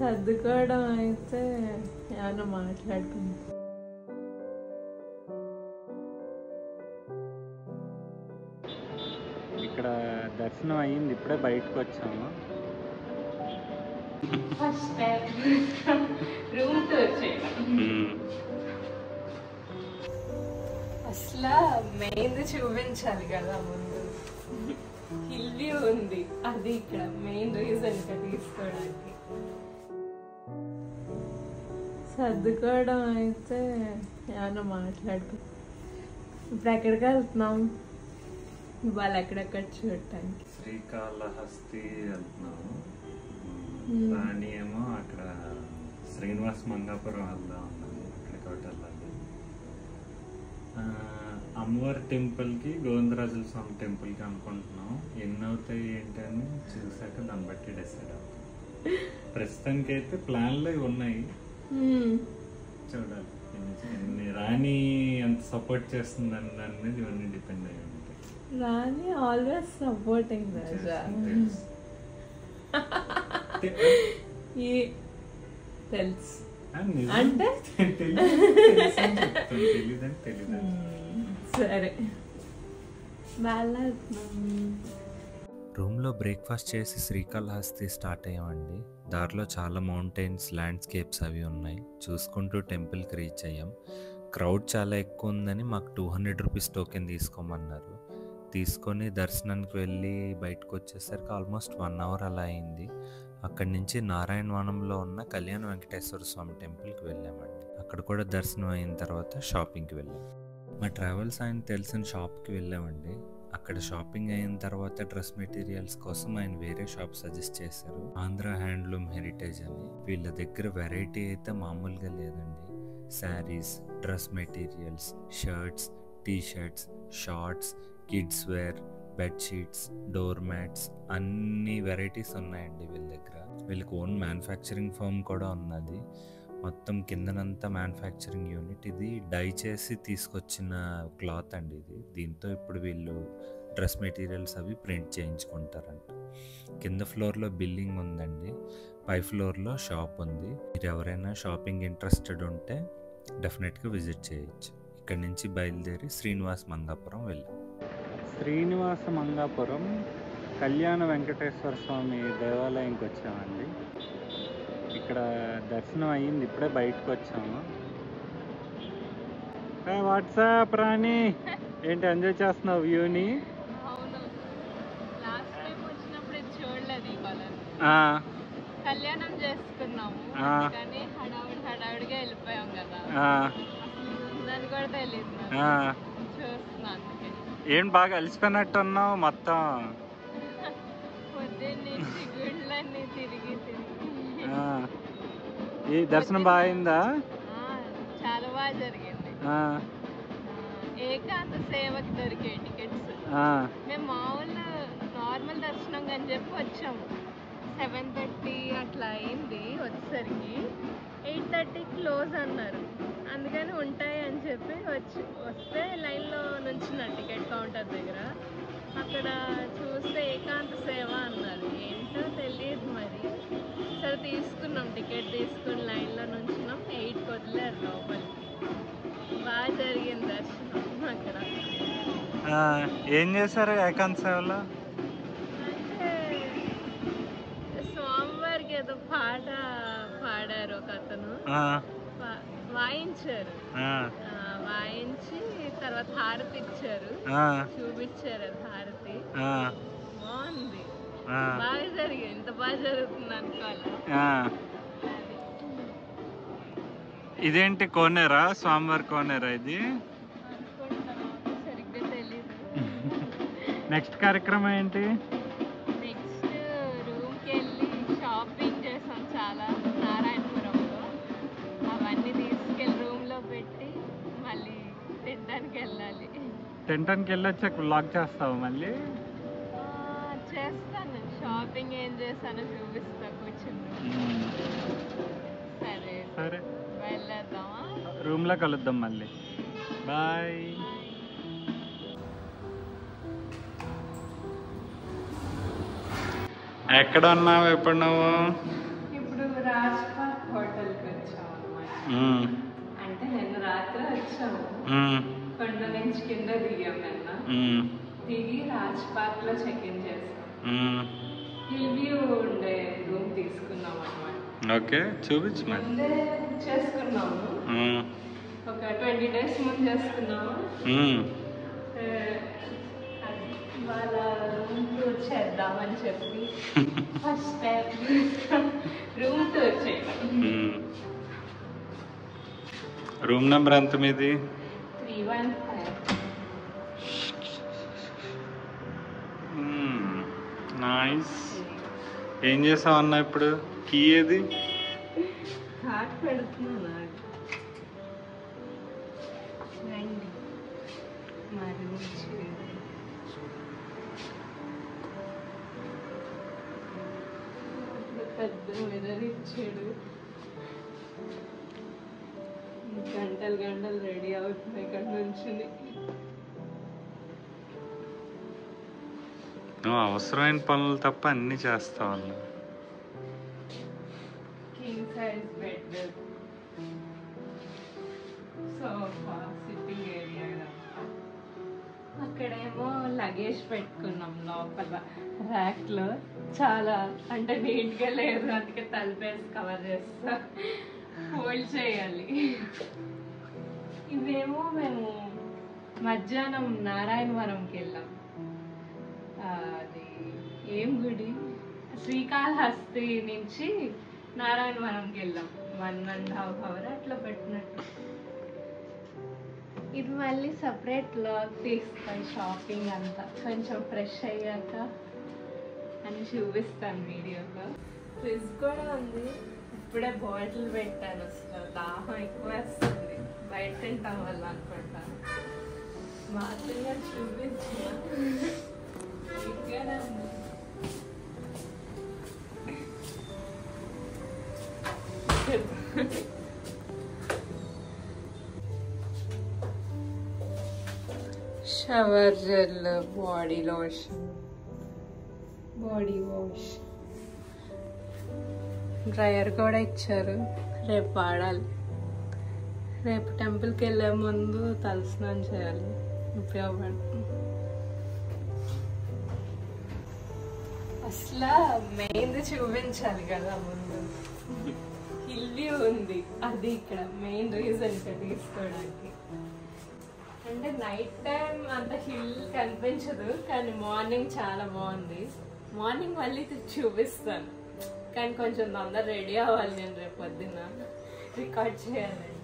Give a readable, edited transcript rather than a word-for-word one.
సర్దుకోవడం అయితే ఏమన్నా మాట్లాడుకుంటాం. ఇక్కడ దర్శనం అయ్యింది, ఇప్పుడే బయటకు వచ్చాము. అసలు మెయిన్ చూపించాలి కదా ముందు. హిల్ వ్యూ ఉంది, అది ఇక్కడ మెయిన్ రీజన్ తీసుకోవడానికి. సర్దుకోవడం అయితే ఏమన్నా మాట్లాడుకుంటాం. ఇప్పుడు ఎక్కడికి వెళ్తున్నాం? వాళ్ళు ఎక్కడెక్కడ చూడటానికి శ్రీకాళహస్తి వెళ్తున్నాము. రాణి ఏమో అక్కడ శ్రీనివాస్ మంగాపురం వెళ్దాం అన్నది, అక్కడికి ఒకటి వెళ్ళాలి. అమ్మవారి టెంపుల్కి గోవిందరాజుల స్వామి టెంపుల్కి అనుకుంటున్నాం. ఎన్ని అవుతాయి ఏంటి అని చూసాక దాన్ని బట్టి డిసైడ్ అవుతాం. ప్రస్తుతానికి అయితే ప్లాన్లు ఉన్నాయి, చూడాలి. రాణి ఎంత సపోర్ట్ చేస్తుందని దాని మీద ఇవన్నీ డిపెండ్ అయ్యి ఉంటాయి. రాణి ఆల్వేస్ సపోర్టింగ్ తెలుసు అంటే తెలీదు. సరే, రూమ్లో బ్రేక్ఫాస్ట్ చేసి శ్రీకాళహస్తి స్టార్ట్ అయ్యామండి. దారిలో చాలా మౌంటైన్స్, ల్యాండ్స్కేప్స్ అవి ఉన్నాయి. చూసుకుంటూ టెంపుల్కి రీచ్ అయ్యాం. క్రౌడ్ చాలా ఎక్కువ ఉందని మాకు 200 రూపీస్ టోకెన్ తీసుకోమన్నారు. తీసుకొని దర్శనానికి వెళ్ళి బయటకు వచ్చేసరికి ఆల్మోస్ట్ 1 అవర్ అలా అయింది. అక్కడి నుంచి నారాయణవనంలో ఉన్న కళ్యాణ వెంకటేశ్వర స్వామి టెంపుల్కి వెళ్ళామండి. అక్కడ కూడా దర్శనం అయిన తర్వాత షాపింగ్కి వెళ్ళాం. మా ట్రావెల్స్ ఆయన తెలిసిన షాప్కి వెళ్ళామండి. అక్కడ షాపింగ్ అయిన తర్వాత డ్రెస్ మెటీరియల్స్ కోసం ఆయన వేరే షాప్ సజెస్ట్ చేశారు, ఆంధ్ర హ్యాండ్లూమ్ హెరిటేజ్ అని. వీళ్ళ దగ్గర వెరైటీ అయితే మామూలుగా లేదండి. Saris, dress materials, shirts, T shirts, shorts, kids wear, bedsheets, door mats, అన్ని వెరైటీస్ ఉన్నాయండి వీళ్ళ దగ్గర. వీళ్ళకి ఓన్ మ్యానుఫ్యాక్చరింగ్ ఫర్మ్ కూడా ఉన్నది. మొత్తం కిందనంతా మ్యానుఫ్యాక్చరింగ్ యూనిట్. ఇది డై చేసి తీసుకొచ్చిన క్లాత్ అండి ఇది. దీంతో ఇప్పుడు వీళ్ళు డ్రెస్ మెటీరియల్స్ అవి ప్రింట్ చేయించుకుంటారంట. కింద ఫ్లోర్లో బిల్డింగ్ ఉందండి, పై ఫ్లోర్లో షాప్ ఉంది. మీరు ఎవరైనా షాపింగ్ ఇంట్రెస్టెడ్ ఉంటే డెఫినెట్గా విజిట్ చేయొచ్చు. ఇక్కడి నుంచి బయలుదేరి శ్రీనివాస్ మంగాపురం వెళ్ళాం. శ్రీనివాస మంగాపురం కళ్యాణ వెంకటేశ్వర స్వామి దేవాలయంకి వచ్చామండి. ఇక్కడ దర్శనం అయ్యింది, ఇప్పుడే బయటకు వచ్చాము. వాట్సాప్ రాణి, ఏంటి ఎంజాయ్ చేస్తున్నావు వ్యూని? కళ్యాణం చేసుకున్నాము కానీ హడావుడిగా వెళ్ళిపోయాం కదా, దాన్ని కూడా తెలియదు. చూస్తున్నాను. ఏం బాగా అలసిపోయినట్టు ఉన్నావు మొత్తం. పొద్దున్నీ గుళ్ళన్నీ తిరిగి ఈ దర్శనం బాగా అయిందా? చాలా బాగా జరిగింది. ఏకాంత సేవకు దొరికే టికెట్స్. మేము మామూలు నార్మల్ దర్శనం అని చెప్పి వచ్చాము. 7:30 అట్లా అయింది వచ్చేసరికి. 8:30 క్లోజ్ అన్నారు. అందుకని ఉంటాయి అని చెప్పి వస్తే లైన్లో నుంచున్న టికెట్ కౌంటర్ దగ్గర. అక్కడ చూస్తే ఏకాంత సేవ అన్నారు. ఏంటో తెలియదు మరి. సరే తీసుకున్నాం, టికెట్ తీసుకుని లైన్లో నుంచున్నాం. 8కి వదిలేరు లోపలికి. బాగా జరిగింది దర్శనం అక్కడ. ఏం చేశారు ఏకాంత సేవలో? అంటే స్వామివారికి ఏదో పాట పాడారు ఒక అతను, వాయించారు. వాయించి తర్వాత హారతి ఇచ్చారు, చూపించారు. అది హారతి బాగుంది, బాగా జరిగింది. ఇంత బాగా జరుగుతుంది అనుకోవాలి. ఇదేంటి కోనేరా? స్వామివారి కోనేరా ఇది? సరిగ్గా తెలీదు. నెక్స్ట్ కార్యక్రమం ఏంటి? నెక్స్ట్ రూమ్కి వెళ్ళి షాపింగ్ చేసాం చాలా నారాయణపురంలో. అవన్నీ తీసుకెళ్ళి రూమ్లో పెట్టి మళ్ళీ తినడానికి వెళ్ళాలి. తినడానికి వెళ్ళొచ్చాక వ్లాగ్ చేస్తావు మళ్ళీ? చేస్తాను. షాపింగ్ ఏం చేస్తానో చూపిస్తా కూర్చుని. సరే సరే, వెళ్ళేద్దామా? రూమ్లో కలుద్దాం మళ్ళీ. బాయ్. ఎక్కడ ఉన్నావు ఇప్పుడు నువ్వు? ఇప్పుడు రాజ్పాక్ హోటల్కి వచ్చాము అన్నమాట. అంటే నిన్న రాత్రి వచ్చాము, కొండ నుంచి కింద దిగాం. నిన్న దిగి రాజ్పాక్ లో చెక్ ఇన్ చేసాం. హిల్ వ్యూ ఉండే రూమ్ తీసుకున్నాం అన్నమాట. ఓకే, చూపించు. ముందే చేసుకున్నాము, ఒక 20 days ముందు చేసుకున్నాము. వాళ్ళ రూమ్ టూర్ చేద్దామని చెప్పి ఫస్ట్ టైం రూమ్ టూర్ చేయడం. రూమ్ నెంబర్ ఎంత మీది? 315. నైస్. ఏం చేసావు అన్న ఇప్పుడు? కీ ఏది? హార్ట్ పెడుతున్నా రండి మరి. పెద్ద మిర్రర్ ఇచ్చాడు, గంటలు గంటలు రెడీ అవుతుంది ఇక్కడ నుంచి. నువ్వు అవసరమైన పనులు తప్ప అన్ని చేస్తావు అన్న. King size bed, sofa, sitting area. అక్కడేమో లగేజ్ పెట్టుకున్నాం లోపల ర్యాక్ లో. చాలా అంటే నీట్ గా లేదు, అందుకే తలపేసి కవర్ చేస్తా, ఫోల్డ్ చేయాలి. ఇవేమో మేము మధ్యాహ్నం నారాయణవరంకి వెళ్ళాం. అది ఏం గుడి, శ్రీకాళహస్తి నుంచి నారాయణవరంకి వెళ్ళాం. 1.5 hour అట్లా పెట్టినట్టు. ఇది మళ్ళీ సపరేట్ లాగ్ తీస్తాయి. షాపింగ్ అంతా కొంచెం ఫ్రెష్ అయ్యాక అని చూపిస్తాను వీడియోలో. ఫ్రిడ్జ్ కూడా ఉంది, ఇప్పుడే బాటిల్ పెట్టాను. అసలు దాహం ఎక్కువ వస్తుంది, బయట తింటాం వల్ల అనుకుంటా. మాత్రంగా చూపించిన ఇంకేనా ఉంది. Shower gel, body lotion, body wash, dryer కూడా ఇచ్చారు. రేపు వాడాలి. రేపు టెంపుల్కి వెళ్ళే ముందు తలస్నానం చేయాలి, ఉపయోగపడుతుంది. అసలు మెయిన్ చూపించాలి కదా ముందు. హిల్ వ్యూ ఉంది, అది ఇక్కడ మెయిన్ రీజన్ ఇక్కడ తీసుకోవడానికి. అంటే నైట్ టైం అంత హిల్ కనిపించదు, కానీ మార్నింగ్ చాలా బాగుంది. మార్నింగ్ మళ్ళీ చూపిస్తాను, కానీ కొంచెం తొందర రెడీ అవ్వాలి నేను. రేపు పొద్దున్న రికార్డ్ చేయాలండి.